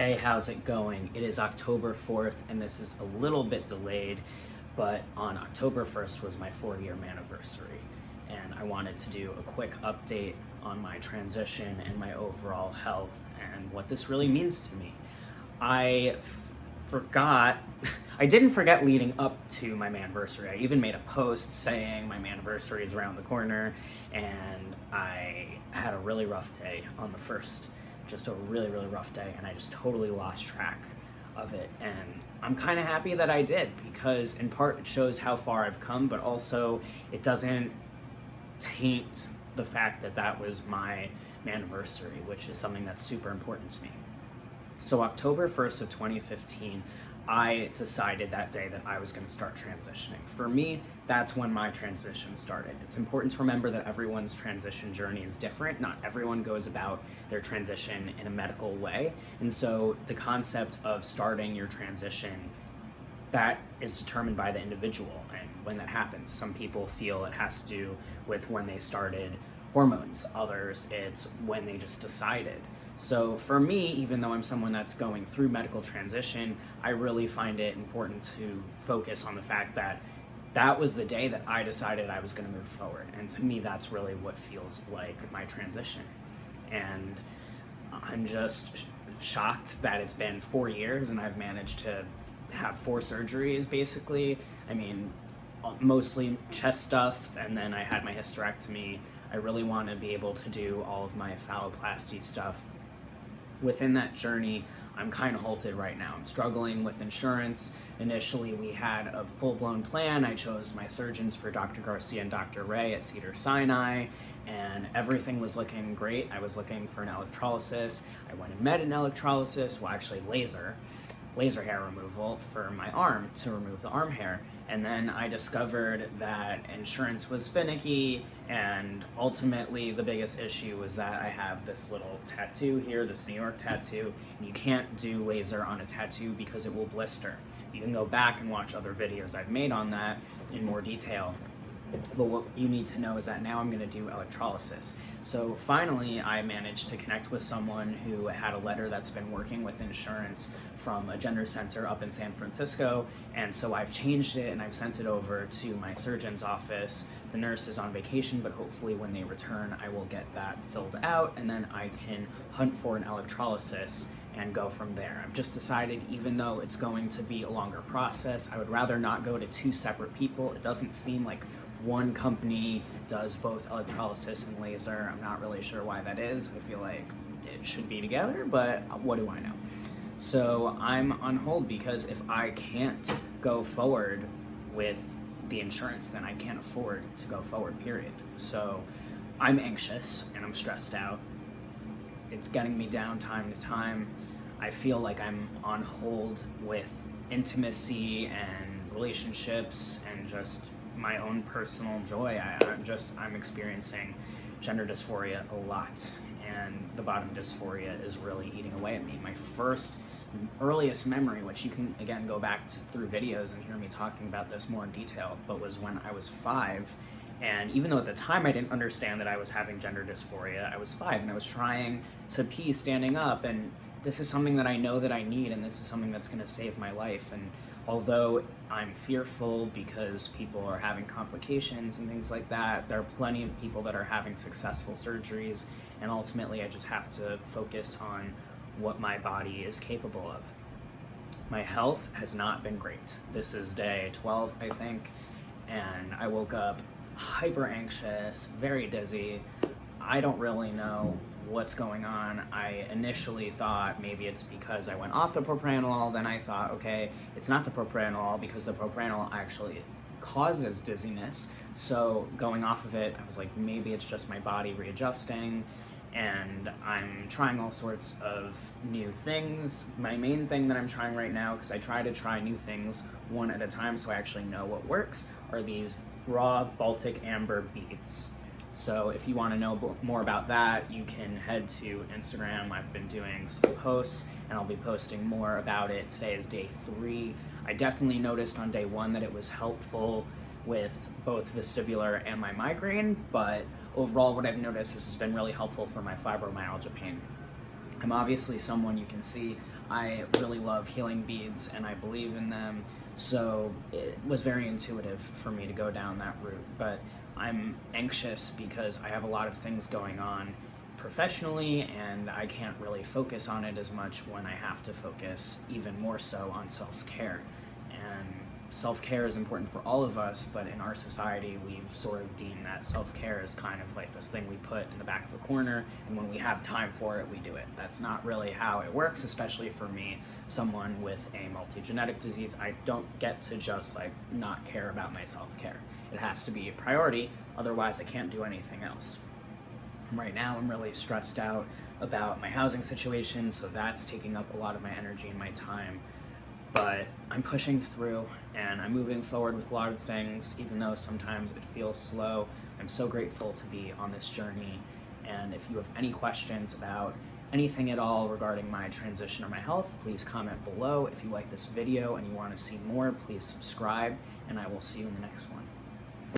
Hey, how's it going? It is October 4th, and this is a little bit delayed, but on October 1st was my 4-year Manniversary, and I wanted to do a quick update on my transition and my overall health and what this really means to me. I forgot, I didn't forget leading up to my Manniversary. I even made a post saying my Manniversary is around the corner, and I had a really rough day on the first, just a really rough day, and I just totally lost track of it. And I'm kind of happy that I did, because in part it shows how far I've come, but also it doesn't taint the fact that that was my Manniversary, which is something that's super important to me. So October 1st of 2015, I decided that day that I was going to start transitioning. For me, that's when my transition started. It's important to remember that everyone's transition journey is different. Not everyone goes about their transition in a medical way. And so the concept of starting your transition, that is determined by the individual and when that happens. Some people feel it has to do with when they started hormones. Others, it's when they just decided. So for me, even though I'm someone that's going through medical transition, I really find it important to focus on the fact that that was the day that I decided I was going to move forward. And to me, that's really what feels like my transition. And I'm just shocked that it's been 4 years and I've managed to have 4 surgeries basically. I mean, mostly chest stuff, and then I had my hysterectomy. I really want to be able to do all of my phalloplasty stuff. Within that journey, I'm kind of halted right now. I'm struggling with insurance. Initially, we had a full-blown plan. I chose my surgeons for Dr. Garcia and Dr. Ray at Cedars-Sinai, and everything was looking great. I was looking for an electrolysis. I went and met an electrolysis, well, actually laser hair removal for my arm to remove the arm hair. And then I discovered that insurance was finicky, and ultimately the biggest issue was that I have this little tattoo here, this New York tattoo, and you can't do laser on a tattoo because it will blister. You can go back and watch other videos I've made on that in more detail. But what you need to know is that now I'm going to do electrolysis. So finally, I managed to connect with someone who had a letter that's been working with insurance from a gender center up in San Francisco. And so I've changed it and I've sent it over to my surgeon's office. The nurse is on vacation, but hopefully when they return, I will get that filled out, and then I can hunt for an electrolysis and go from there. I've just decided, even though it's going to be a longer process, I would rather not go to two separate people. It doesn't seem like one company does both electrolysis and laser. I'm not really sure why that is. I feel like it should be together, but what do I know? So I'm on hold because if I can't go forward with the insurance, then I can't afford to go forward, period. So I'm anxious and I'm stressed out. It's getting me down time to time. I feel like I'm on hold with intimacy and relationships and just my own personal joy. I'm experiencing gender dysphoria a lot, and the bottom dysphoria is really eating away at me. My first earliest memory, which you can again go back through videos and hear me talking about this more in detail, but was when I was 5. And even though at the time I didn't understand that I was having gender dysphoria, I was 5 and I was trying to pee standing up, and this is something that I know that I need, and this is something that's going to save my life. And although I'm fearful because people are having complications and things like that, there are plenty of people that are having successful surgeries, and ultimately I just have to focus on what my body is capable of. My health has not been great. This is day 12, I think, and I woke up hyper anxious, very dizzy. I don't really know what's going on. I initially thought maybe it's because I went off the propranolol. Then I thought, okay, it's not the propranolol because the propranolol actually causes dizziness. So going off of it, I was like, maybe it's just my body readjusting. And I'm trying all sorts of new things. My main thing that I'm trying right now, because I try to try new things one at a time so I actually know what works, are these raw Baltic amber beads. So if you want to know more about that, you can head to Instagram. I've been doing some posts, and I'll be posting more about it. Today is day 3. I definitely noticed on day 1 that it was helpful with both vestibular and my migraine, but overall what I've noticed is it's been really helpful for my fibromyalgia pain. I'm obviously someone, you can see, I really love healing beads and I believe in them, so it was very intuitive for me to go down that route. But I'm anxious because I have a lot of things going on professionally and I can't really focus on it as much when I have to focus even more so on self-care. And self-care is important for all of us, but in our society we've sort of deemed that self-care is kind of like this thing we put in the back of a corner, and when we have time for it, we do it. That's not really how it works, especially for me, someone with a multi-genetic disease. I don't get to just like not care about my self-care. It has to be a priority, otherwise I can't do anything else. Right now I'm really stressed out about my housing situation, so that's taking up a lot of my energy and my time. But I'm pushing through and I'm moving forward with a lot of things, even though sometimes it feels slow. I'm so grateful to be on this journey. And if you have any questions about anything at all regarding my transition or my health, please comment below. If you like this video and you want to see more, please subscribe, and I will see you in the next one.